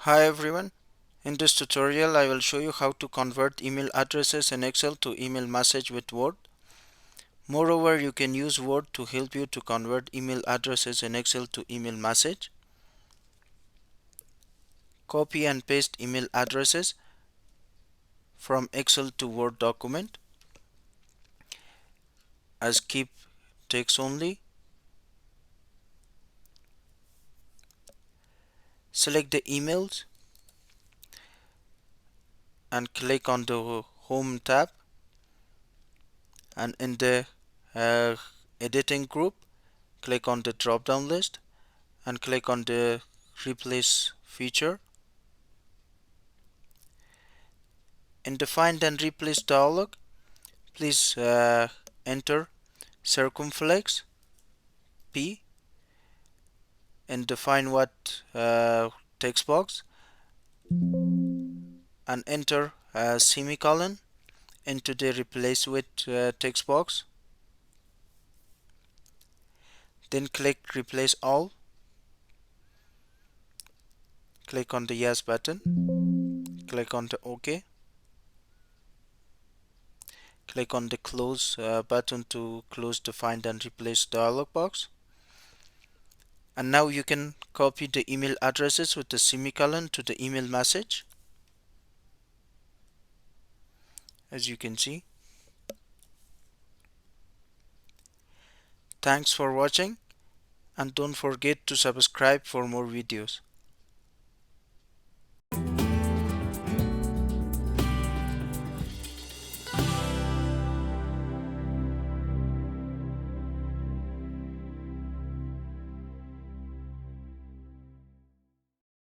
Hi everyone. In this tutorial I will show you how to convert email addresses in Excel to email message with Word. Moreover, you can use Word to help you to convert email addresses in Excel to email message. Copy and paste email addresses from Excel to Word document as keep text only. Select the emails and click on the Home tab, and in the editing group click on the drop down list and click on the replace feature. In the find and replace dialog, please enter circumflex P and define what text box, and enter semicolon into the replace with text box. Then click replace all. Click on the yes button. Click on the OK. Click on the close button to close the find and replace dialog box. And now you can copy the email addresses with the semicolon to the email message, as you can see. Thanks for watching, and don't forget to subscribe for more videos.